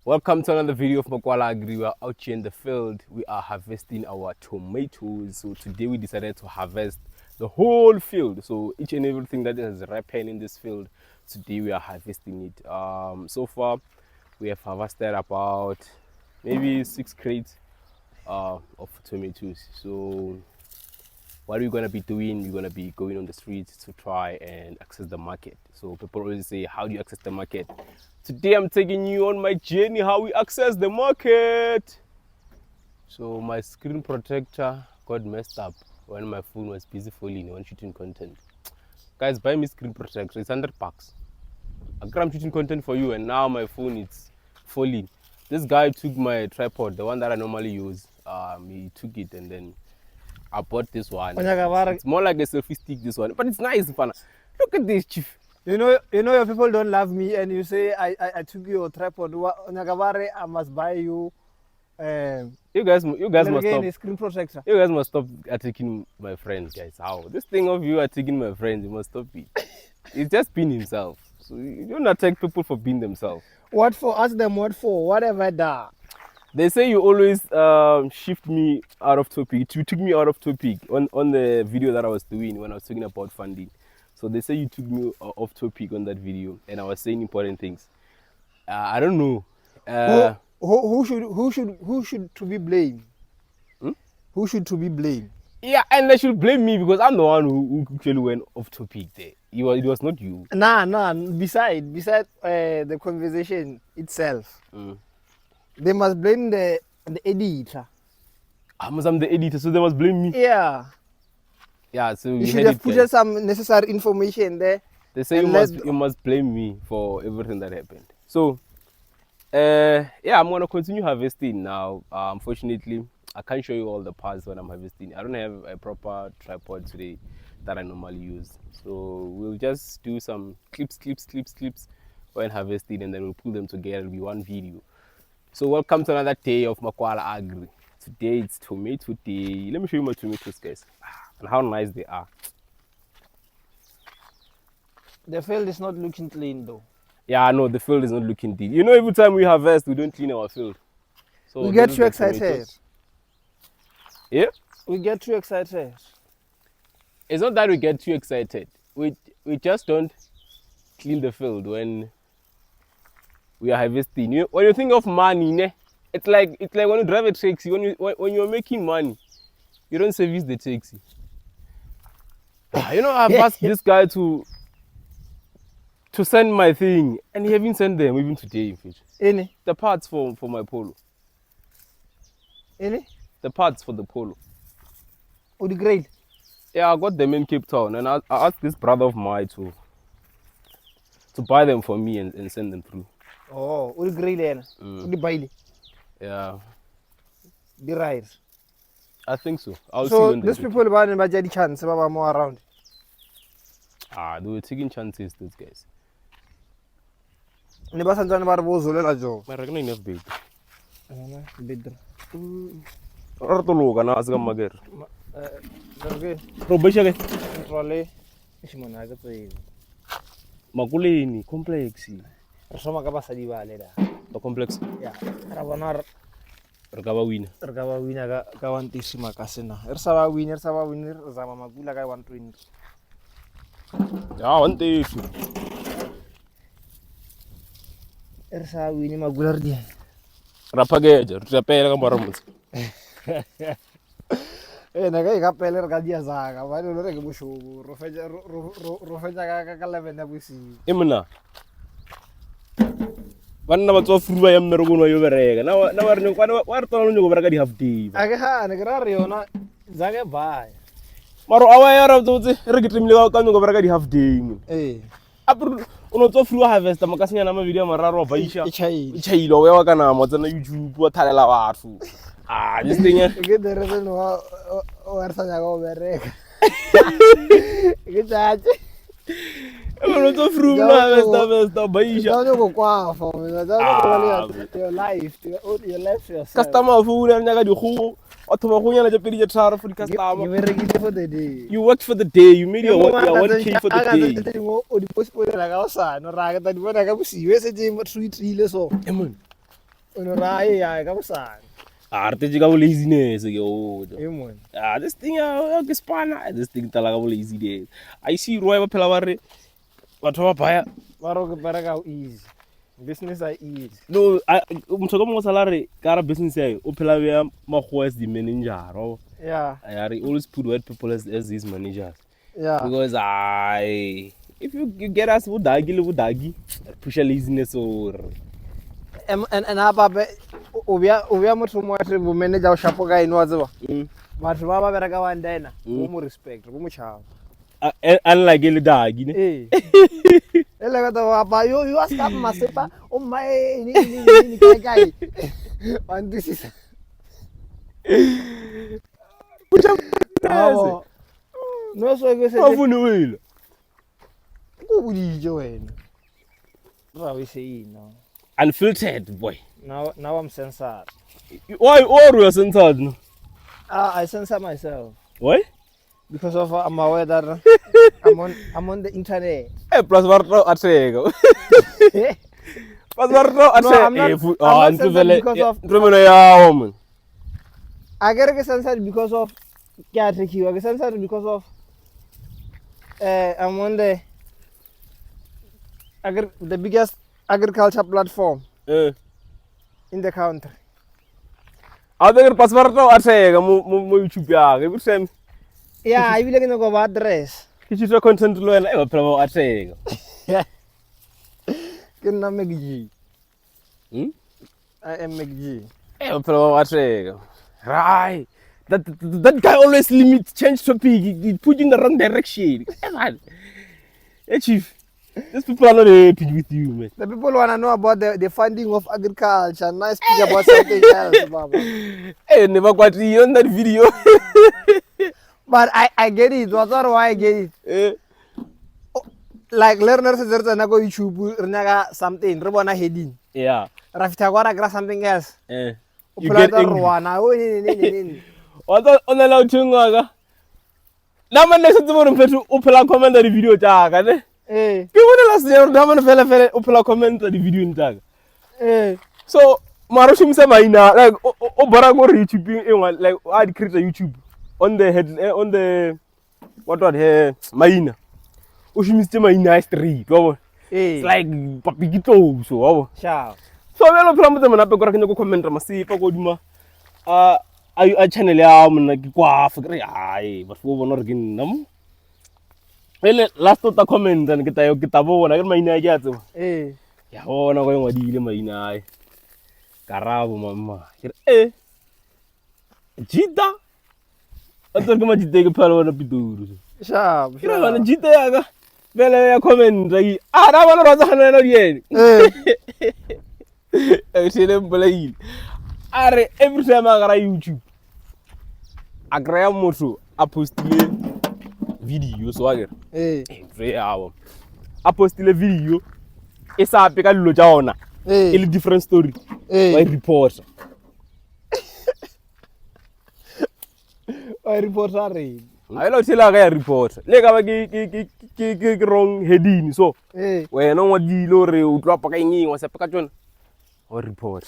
Welcome to another video of Mokwala Agri. We are out here in the field. We are harvesting our tomatoes. So today we decided to harvest the whole field. So each and everything that is ripened in this field, today we are harvesting it. So far we have harvested about maybe 6 crates of tomatoes. So what we're gonna be doing, we're gonna be going on the streets to try and access the market. So people always say, how do you access the market? Today I'm taking you on my journey how we access the market. So my screen protector got messed up when my phone was busy falling when shooting content. Guys, buy me screen protector, it's $100. I'm shooting content for you and now my phone is falling. This guy took my tripod, the one that I normally use. He took it and then I bought this one. It's more like a selfie stick, this one, but it's nice, fun. Look at this, chief. You know your people don't love me, and you say I took your tripod. I must buy you. You guys must stop. A screen protector. You guys must stop attacking my friends, guys. How this thing of you attacking my friends, you must stop it. He's just being himself. So you don't attack people for being themselves. What for? Ask them what for. Whatever that. They say you always shift me out of topic. You took me out of topic on the video that I was doing when I was talking about funding. So they say you took me off topic on that video, and I was saying important things. I don't know. Who should to be blamed? Who should to be blamed? Yeah, and they should blame me because I'm the one who actually went off topic there. It was not you. Nah. Beside the conversation itself, they must blame the editor. I'm the editor, so they must blame me. Yeah. Yeah, so you should have put some necessary information there. They say you must blame me for everything that happened. So, yeah, I'm gonna continue harvesting now. Unfortunately, I can't show you all the parts when I'm harvesting. I don't have a proper tripod today that I normally use. So we'll just do some clips when harvesting, and then we'll pull them together. It'll be one video. So welcome to another day of Mokwala Agri. Today it's tomato day. Let me show you my tomatoes, guys, and how nice they are. The field is not looking clean though. Yeah, no, the field is not looking clean. You know, every time we harvest, we don't clean our field. So we get too excited. Tomatoes. Yeah? We get too excited. It's not that we get too excited. We just don't clean the field when we are harvesting. You know, when you think of money, it's like when you drive a taxi. When you're making money, you don't service the taxi. You know, I've asked this guy to send my thing, and he haven't sent them even today. In fact, Any? The parts for my polo. Any? The parts for the polo. Oh, the grade. Yeah, I got them in Cape Town, and I asked this brother of mine to buy them for me and send them through. Oh, the grade then. The baile. Yeah. The rise. I think so. I'll so see when these people buy them by the chance, about more around. They were taking chances, these guys. Never sent anybody was a little job. I reckon enough big. Bidder. Or to look and ask them again. Okay. Probation. Trolley. Ishimona got to Makulini, complex. Rosoma capacity di vale. The complex. Yeah. Rabonar. Recover winner. Recover winner. Kawantissima casena. Ersava winner, Zama Magula, I want to win. Yeah, one day. Ersa winnie Magula. Rapagage, Rapera Marmut. Nagai capeller Gadia Zaga, why don't you go show Rofeja Calavenabusi? Imna. One number of fruit I am the Ruguna over. Now, what told you over half day? I had a Grario, Zaga by. Maro aware of those regular coming over half day. Eh. Upon to fruit harvest, the Macasina video Mararo Baisha, Chilo, where can I was on YouTube, what Tala food. This thing. Get the reason where Sanago Berek. Get that. I'm not fruit harvest, the Baisha. Don't go for your life, your life yourself. Customer food and Nagadu. Otomahuya na period char for customer. You were ready for the day. You worked for the day. You made your 1K for the day. O di post like outside no raga da di bona ka busi we se di mo treat ile so. Emon. Uno rai ya ka bosana. Re tetse ka bo laziness ke o. Mon. This thing ke spana, this thing tala ka bo laziness. I see roi ba phela ba re batho ba baya Ba ro ke bereka easy. Business are easy. no motho ka mo salary ka ra business ya o phela be magwa as the manager o. Yeah. I always put white people as his managers. Yeah. Because if you get us budagi, push a laziness or And apa be o bia motho mo re bo manager o shapo ka eno wa tseba. Batho ba ba bereka wa ndena, bo mo respect, bo mo chava. unlike le dagi ne. Ele ka to apa you ask up masepa o mai ni kai. And this is Bravo. No so ke se. Avune wena. Go budije wena. Ra we say no. Unfiltered boy. Now I'm censored. Why or you are censored no? I censor myself Why? because of I'm aware that I'm on the internet. Plus warto atsego. Plus warto No, I'm atsego. not censored because of Rumeno ya woman. I get censored because of I get censored because of I'm on the biggest agriculture platform in the country. Other plus warto atsego mo YouTube ya ke busem. Yeah, I will get no go address. Kichito content lo ena e phela atsego. Can I make G? I am make G. Right. That guy always change topic. He put you in the wrong direction. Hey, chief. These people are not happy with you, man. The people wanna know about the funding of agriculture. Now speak about something else, Baba. Hey, never got you on that video. But I get it. That's why I get it. Like learners is there na go YouTube naga something. Rebona heading. Yeah. Rafita go gra something else. You get angry. On allow chunga. Nama next to mo mfethu uphela comment the video taka ne. Ke bona last year nama fela uphela comment the video ntaka. So maro shumisa maina like o bara go YouTube like I create a YouTube on the head on the what maina. O shumisa maina street go. It's like papikito so go. Sure. So velo phela mo tsena pe go ra ke go comment masipa go duma a channel ya mona ke kwa fikre ai but go bona re ke nnam ele last to comment and ke ta bona ke maina ke a tseba ya bona go engwa dile maina ai karabo mama ke jita ato ke ma jite ke phela bona pituru Sharp. ke ra bona jite ya ka vele ya comment ai ra bona ra tsana no yeni sele mbelai are every time I go YouTube I grab moto a postile video so agere every hour a postile video e sa pe ka dilo tja ona e le different story why report I report are I lo tshela ga ya report le ka ba ke wrong heading so wena o dilo re o tloa pa ka eng wa se pa ka tsona o report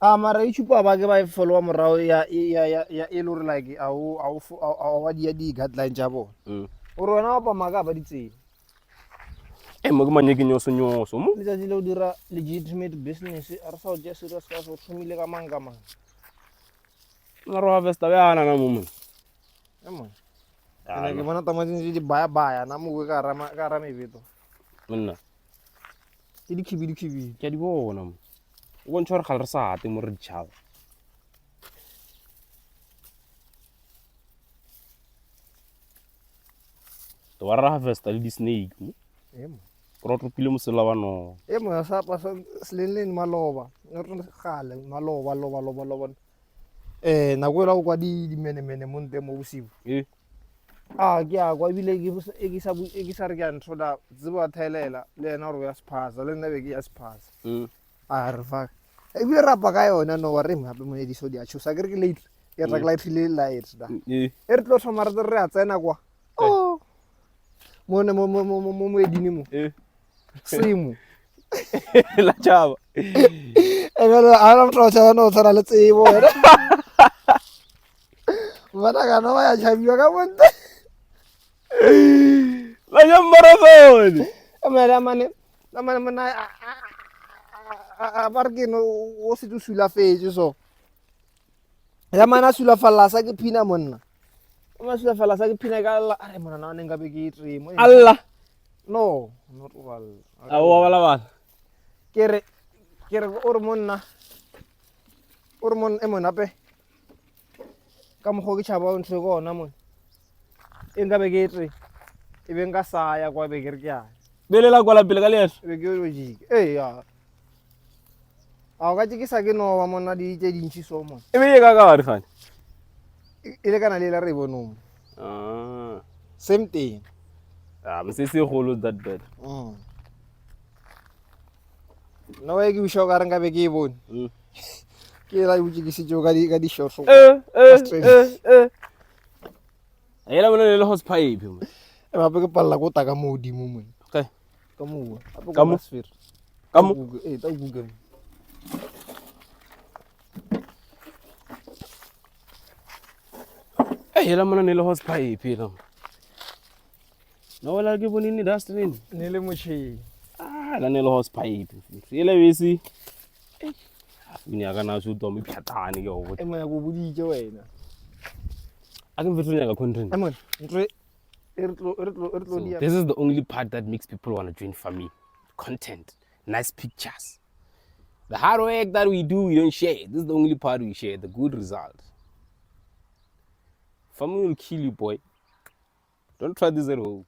mara YouTube ba ke ba follow morao ya lore like wa di guidelines ja bona o rona ba maga ba ditsela mo ke manyeke nyoso mo le tsa dilo dira legitimate business are sa ja serious ka so thomile ka manga na ro harvest ya na mo mo ke bona tamatsi di baya na mo ka ra mebito monna di khibi ke di bona mo o ntshware ga re sa ate mo re ditšhaba to wa harvest le di snake mo ro tropile mo sela bano mo sa pa sleleng maloba re gale maloba na go la kwa di mene mo nte mo bosibo ke a kwa bile ke sa re ke nthoda ziba thelela le ena ro ya sphaza le nna be ke ya sphaza re fa e bile rapa ka yona no wa re mhape mo ediso di a chusa ke re ke late ya tla light le light da e re tlo thoma re a tsena kwa mo edini mo simu la chava I don't know tshaba no tshwana le tsebo wena. Bana kana ba ya tshabiwa ka monte. Vaya marathon. Amane mona a ba re ke no o se sulafetse so. Ya mana sulafalla sa ke phina monna. Ma sulafalla sa ke phina ka Allah. Are mona na nka be ke tremo. Allah. No, not all. Awa wala. Kere o re monna. O re monna e mona pe. Ka mo ke tshaba o ntse go ona mona. E nka be ke tre. E be nka saya kwa be ke re ke ya. Belela kwa la pele ka leso. Be ke lo jike. Ya. A ka tsikisa ke no wa mona di tse dintsi so mo. E be ka ka re fane. Ile kana le la re bono. Same thing. Msisi kholo that bad. No way ke u shoka re nka be ke e bone. Ke la u tsikisitse ka di short. Ayela mona le hose pipe. E ba ke palla go ta ka modimo mo. Okay. Ka mo. Ka mo. Ka mo. Ta Google. Ayela mona le hose pipe no. No wala ke bone ni dust rin. Ne le motšheng. La ne le hose pipe. Ele bese. Ni aga na su domi phatane ke go. E mo ya go boditse wena. I can virtually go content. This is the only part that makes people want to join farming. Content, nice pictures. The hard work that we do, we don't share. This is the only part we share, the good result. Farming will kill you, boy. Don't try this at home.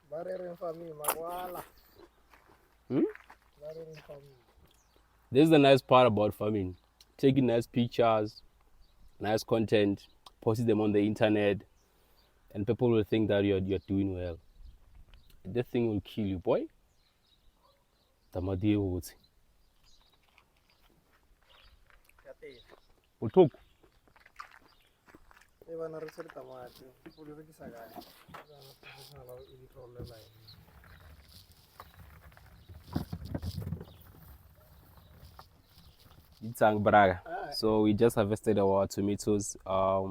This is the nice part about farming. Taking nice pictures, nice content, posting them on the internet, and people will think that you're doing well. This thing will kill you, boy. We'll talk. So we just harvested our tomatoes.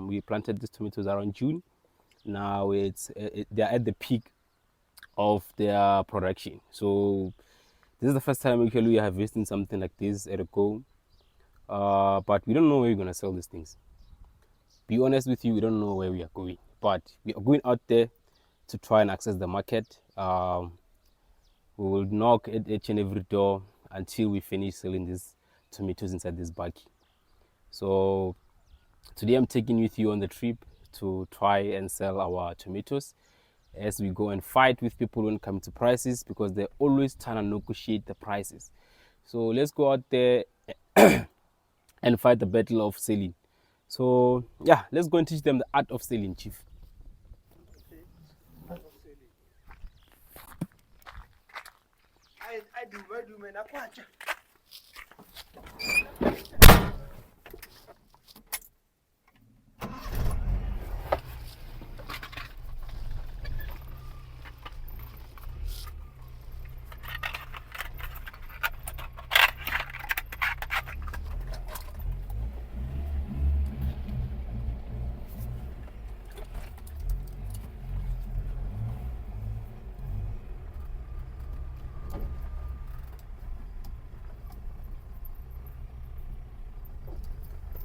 We planted these tomatoes around June. Now they're at the peak of their production. So this is the first time actually we are harvesting something like this at a go. But we don't know where we're gonna sell these things. Be honest with you, we don't know where we are going. But we are going out there to try and access the market. We will knock at each and every door until we finish selling these tomatoes inside this baggie. So today I'm taking with you on the trip to try and sell our tomatoes as we go and fight with people when it comes to prices, because they're always trying to negotiate the prices. So let's go out there and fight the battle of selling. So yeah, let's go and teach them the art of selling, Chief. I do man.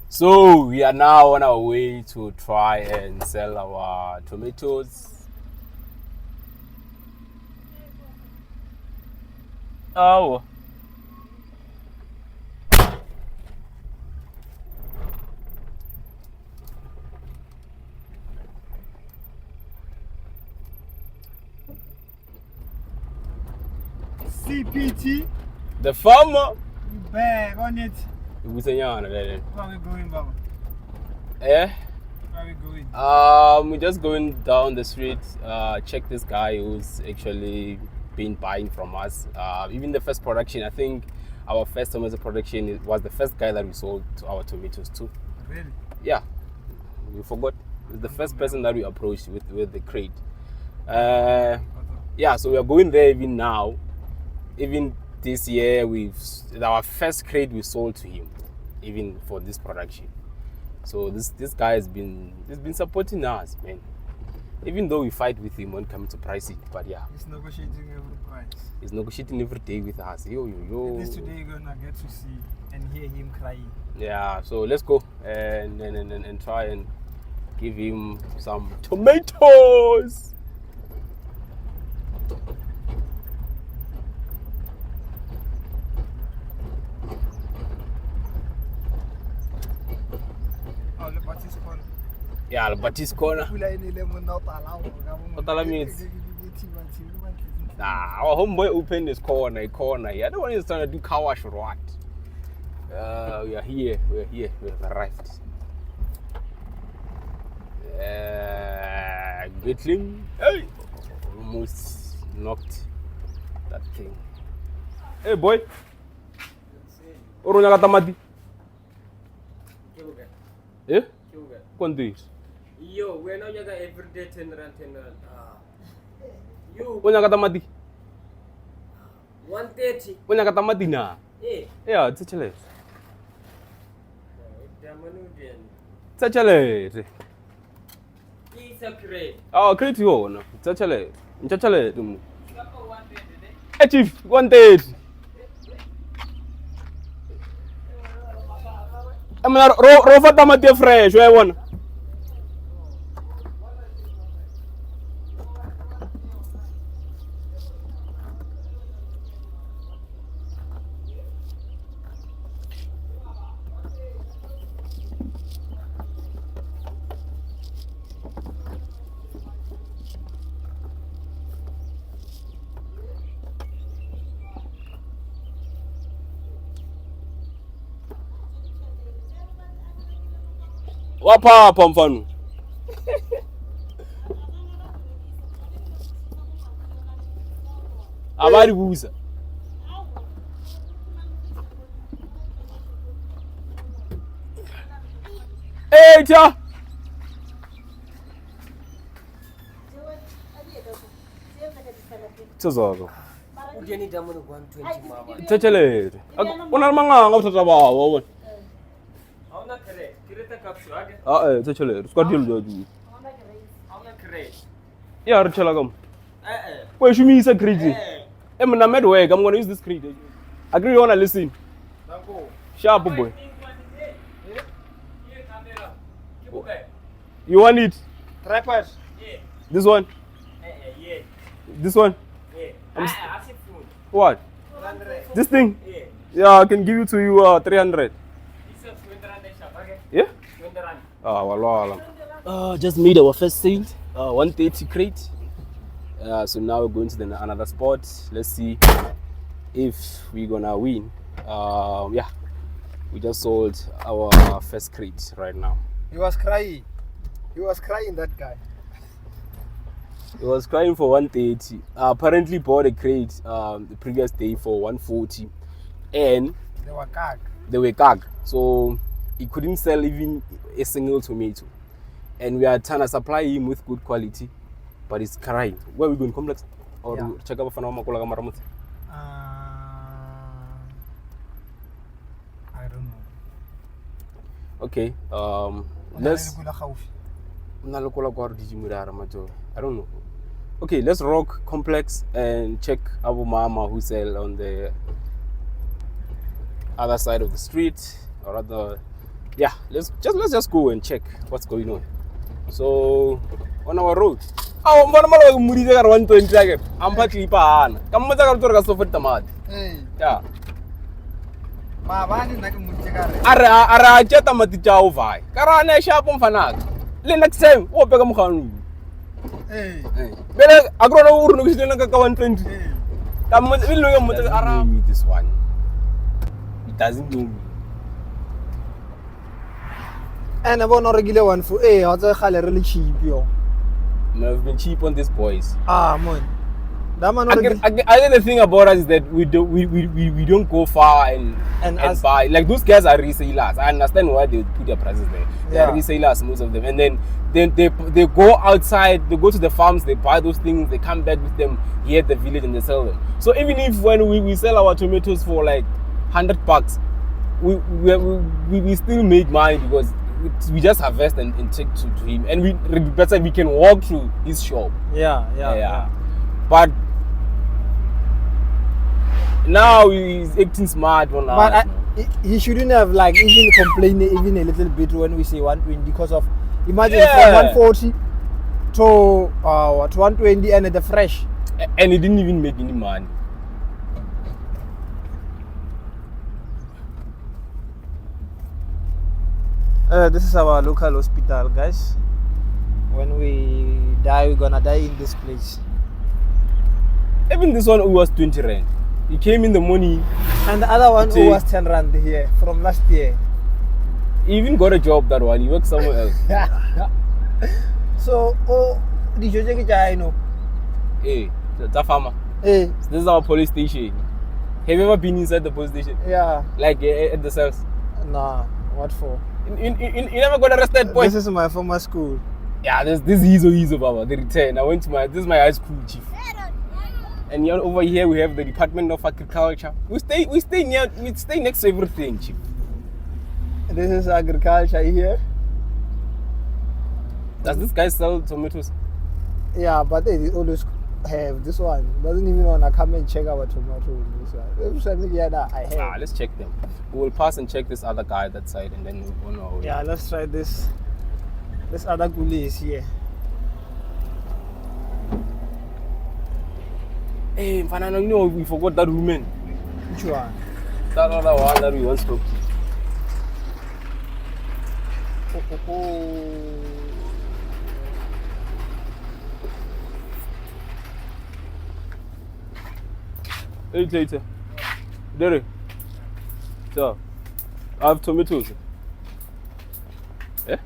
So we are now on our way to try and sell our tomatoes. Oh. CPT. The farmer. You back on it. Where are we going, Baba? Eh? Where are we going? We're just going down the street. Check this guy who's actually been buying from us. Even the first production, I think our first tomato production was the first guy that we sold to our tomatoes to. Really? Yeah. We forgot. It was the first person that we approached with the crate. Yeah, so we are going there even now. Even this year, our first crate we sold to him. even for this production. So this guy he's been supporting us, man. Even though we fight with him when it comes to pricing, but yeah. He's negotiating every price. He's negotiating every day with us. Yo. At least today you're gonna get to see and hear him crying. Yeah, so let's go and try and give him some tomatoes. Oh, the party's corner. Yeah, but his corner. Nah, our homeboy opened his corner. I don't want him trying to do car wash or what. We are here. We have arrived. Gatling. Hey! Almost knocked that thing. Hey, boy. Oro nyaka tamati. Eh? Quanto? Yo, we're not yoga every day 10 rand. You Nyaka tamati. 130. Nyaka tamati na. Eh. Yeah, it's a challenge. The Challenge. It's a crate. Oh, crate yona. Challenge. Challenge. Hey, chief, 130. I'm not rofa tamati fresh. Where one? Wapha mfano. Abari buza. Hey, cha. Tsozo. Udeni damu 120 mama. Tsachelete. Una manganga uthatha bawo wona. Hauna crate. Crate capsule age. Tsachelete. Squadil do du. Hauna crate. Ya re tshela kam. Eh. Shumisa crate. Mna medwork. I'm going to use this crate. Agree you wanna listen. Danko. Sharp boy. You want it? Tripod. Yeah. This one? Yeah. This one? Yeah. I'm I see food. What? 100. This thing? Yeah. Yeah, I can give it to you 300. This is 20 rand shop age. Yeah? 20 rand. Wallah. Just made our first sale. 130 crate. So now we're going to another spot. Let's see if we're gonna win. Yeah, we just sold our first crate right now. He was crying. That guy. He was crying for 130. Apparently bought a crate the previous day for 140, and They were cag. So he couldn't sell even a single tomato, and we are trying to supply him with good quality, but he's crying. Where are we going? Complex or Yeah. check up for Makula Maramut? I don't know. Okay. Let's. I don't know. Okay, let's rock complex and check Abu Mama who sell on the other side of the street, or rather, yeah. Let's just go and check what's going on. So on our road. Oh, I'm 120 again. I'm partly pan. Come on, I'm going to go for Hey. yeah. Mabani nakumujekare. Ara cheta matichao vai. Karane shapo mfanak. Le next time wo pega mkhanu. Hey. Bele agrona uru no kishina ka 120. Hey. Kam will no mo ara me this one. It doesn't know me. And I want to regular one for what's a really cheap yo. I've been cheap on these boys. Man. That man I think the thing about us is that we don't go far and buy. Like those guys are resellers. I understand why they put their prices there. They are resellers, most of them. And then they go outside, they go to the farms, they buy those things, they come back with them here at the village and they sell them. So even if when we sell our tomatoes for like $100, we still make money because we just harvest and take to him, and we can walk to his shop. Yeah. But now he's acting smart on But us. he shouldn't have like even complained even a little bit when we say 120 because of imagine Yeah. from 140 to 120 and the fresh. And he didn't even make any money. This is our local hospital, guys. When we die, we're gonna die in this place. Even this one who was 20 rand. He came in the morning. And the other one who Take- was 10 rand here from last year. He even got a job, that one. He works somewhere else. So, the Jojo I know. Hey, that's a farmer. Hey, This is our police station. Have you ever been inside the police station? yeah. Like at the cells? Nah, what for? You never got arrested, boy. This is my former school. Yeah, this Hizo Baba, the return. This is my high school chief. And over here we have the Department of Agriculture. We stay next to everything, chief. This is agriculture here. Does this guy sell tomatoes? Yeah, but they always have this one. Doesn't even wanna come and check our tomatoes. This one. Every time yeah, that I have. Let's check them. We will pass and check this other guy that side, and then we'll go on our way. Yeah, let's try this. This other gully is here. Hey, Fanano, you know we forgot that woman. Which one? That other one that we once spoke to. Hey, later. Derek. So, I have tomatoes. Eh?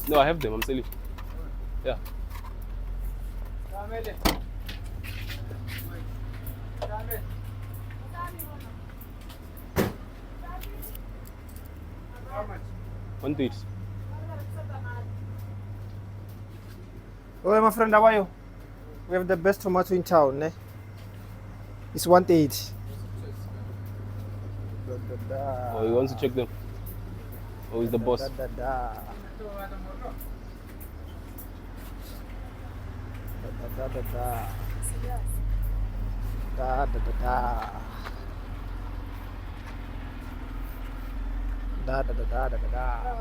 No, I have them. I'm selling. Yeah. One date. Oh, my friend, how are you? We have the best tomato in town, eh? It's 180. Oh, he wants to check them. Oh, he's the boss.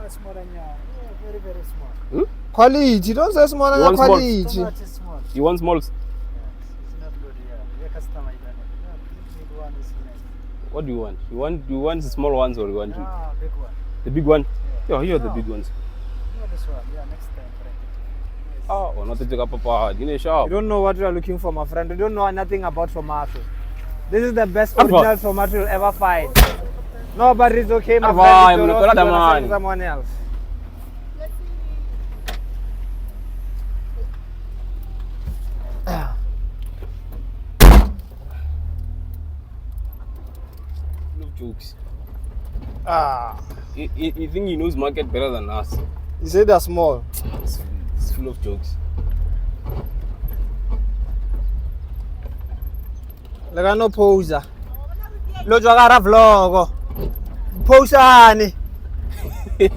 Small and very, very small. Hmm? Quality, don't say small You want small? quality. Tomato is small. You want smalls? It's not good, yeah. Your customer, you don't know. Big one is nice. What do you want? You want the small ones or you want Big one. the big one? Yeah. Yeah, here are the No. big ones. No, this one. Yeah, next time. Right. Oh, not to take up a you know shop. You don't know what you are looking for, my friend. You don't know nothing about tomato. This is the best Adva. original tomato you'll ever find. No, but it's okay, my Adva, friend. I'm It's not your loss, gonna you're gonna sell man. to someone else. Full of jokes. You think he knows market better than us? You say they're small. It's full of jokes. Like I no poser. Lo jwagara vlog. Posani. Get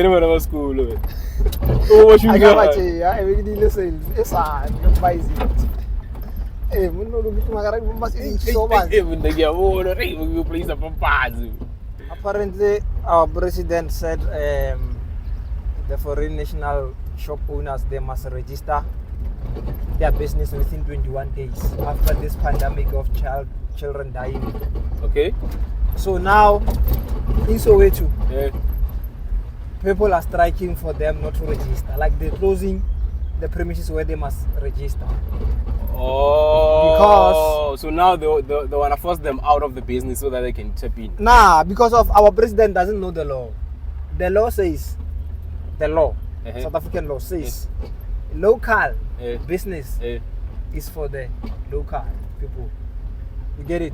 him out of school. Oh, what you I got my got? chair. I will deal with it. It's a spicy. Eh, mun no look magara mas so bad. You play some papazi. Apparently, our president said the foreign national shop owners they must register their business within 21 days after this pandemic of children dying. Okay? So now, in Soweto, Yeah. people are striking for them not to register. Like they're closing the premises where they must register. Oh, so now they want to force them out of the business so that they can tap in. Nah, because of our president doesn't know the law. The law says, Uh-huh. South African law says, local Yeah. business Yeah. is for the local people. You get it?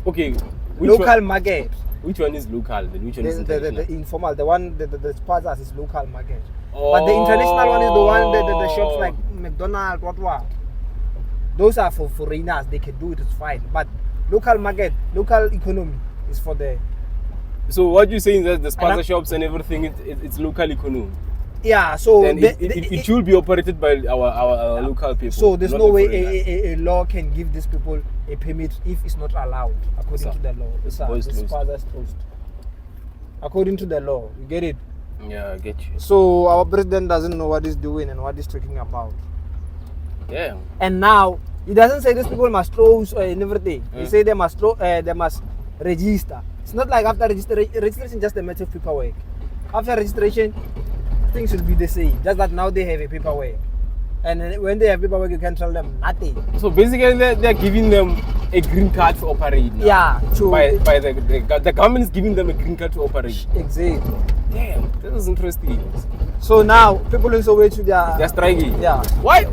Okay. Local market. Which one is local? Then which one is The international? informal, the one the sponsors is local market. But the international one is the one the shops like McDonald's, what. Those are for foreigners, they can do it, it's fine. But local market, local economy is for the. So what you're saying is that the sponsor shops and everything, it's local economy. Yeah, so then it should be operated by our local people. So there's no way a law can give these people a permit if it's not allowed according to the law. This father's closed. According to the law, you get it? Yeah, I get you. So our president doesn't know what he's doing and what he's talking about. Yeah. And now he doesn't say these people must close and everything. He say they must register. It's not like after registration just a matter of paperwork. After registration, things will be the same. Just that now they have a paperwork. And when they have paperwork, you can tell them nothing. So basically, they're giving them a green card to operate now. Yeah, true. By the government is giving them a green card to operate. Exactly. Damn, this is interesting. So now people in Soweto they're striking. Yeah. Why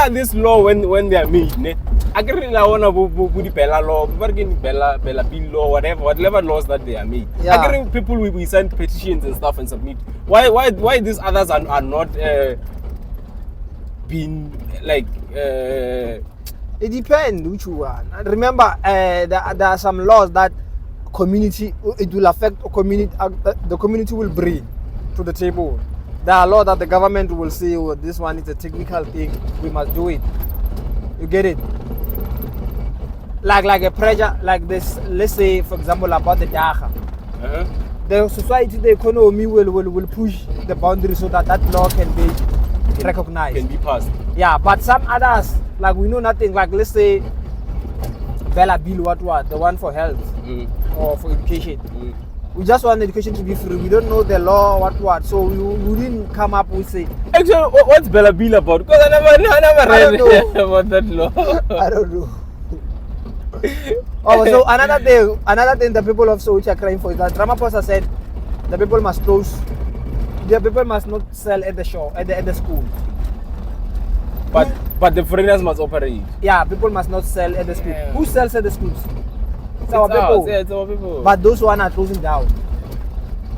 are this law when they are made? Ne? I can't really want to Bella law, Bella bill law, whatever laws that they are made. Yeah. I can't people we send petitions and stuff and submit. Why these others are not being like it depends which one. Remember, there are some laws that community it will affect community. The community will bring to the table. There are laws that the government will say, "Oh, this one is a technical thing. We must do it." You get it? Like a pressure, like this. Let's say, for example, about the Dacha. The society, the economy will push the boundary so that law can be recognized. Can be passed. Yeah, but some others, like we know nothing. Like let's say, Bella bill, what, the one for health or for education. We just want education to be free. We don't know the law, what. So we didn't come up with say. Actually, what's Bella bill about? Because I never read about that law. I don't know. So another thing the people of Soweto are crying for is that Ramaphosa said the people must close. The people must not sell at the shop, at the school. But the foreigners must operate. Yeah, people must not sell at the school. Yeah. Who sells at the schools? It's our people. Yeah, it's our people. But those one are closing down.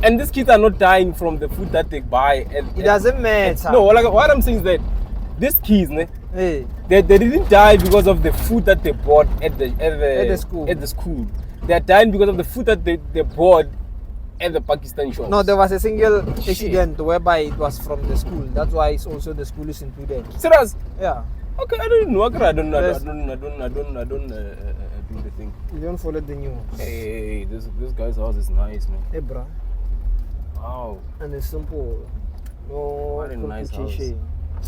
And these kids are not dying from the food that they buy. It doesn't matter. No, like what I'm saying is that these kids, hey, they didn't die because of the food that they bought at the school. At the school, they are dying because of the food that they bought at the Pakistan shops. No, there was a single accident whereby it was from the school. That's why it's also the school is included. Serious? Yeah. Okay, I don't know. I don't do the thing. You don't follow the news. Hey, this guy's house is nice, man. Hey, bro. Wow. And it's simple. No what a nice house. complication.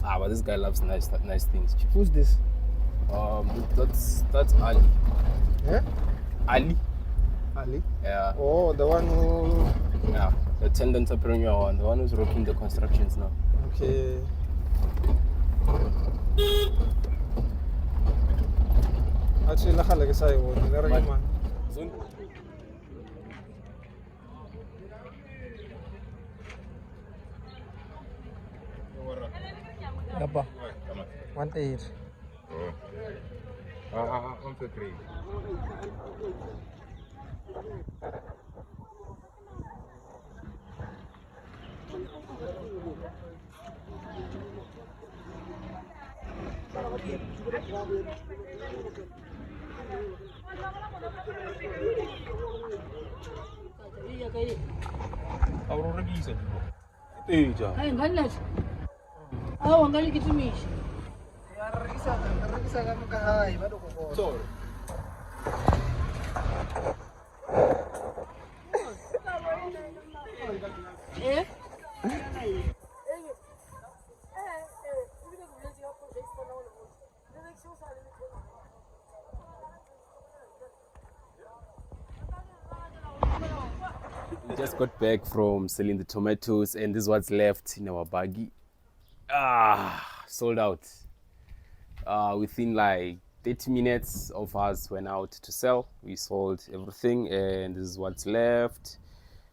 But this guy loves nice things. Chief. Who's this? That's Ali. Yeah? Ali. Ali? Yeah. Oh, the one who... Yeah, the tend entrepreneur one, the one who's rocking the constructions now. Okay. Actually, nakalagay sa'yo. Nilarayan man. Apa? 1.8. Oh. 1.3. Aurora bisa juga. Iya. Ay, ngalat. Oh, ang galing ito, Mish. Narisa ka makahay. Bago ko po. Sorry. Eh? We just got back from selling the tomatoes and this is what's left in our baggie. Sold out. Within like 30 minutes of us went out to sell. We sold everything and this is what's left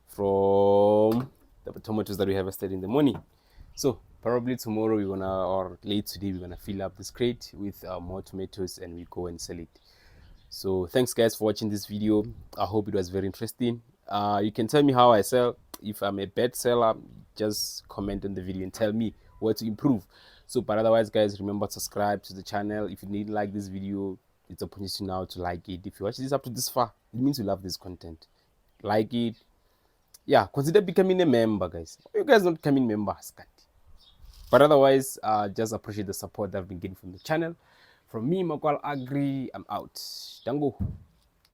from the tomatoes that we harvested in the morning. So probably tomorrow we're gonna, or late today, we're gonna fill up this crate with more tomatoes and we go and sell it. So thanks guys for watching this video. I hope it was very interesting. You can tell me how I sell. If I'm a bad seller, just comment on the video and tell me what to improve. So but otherwise guys, remember to subscribe to the channel. If you didn't like this video, it's upon you now to like it. If you watch this up to this far, it means you love this content. Like it. Yeah, consider becoming a member, guys. You guys not becoming members, can't? But otherwise, just appreciate the support that I've been getting from the channel. From me, Makwal Agri, I'm out. Dango.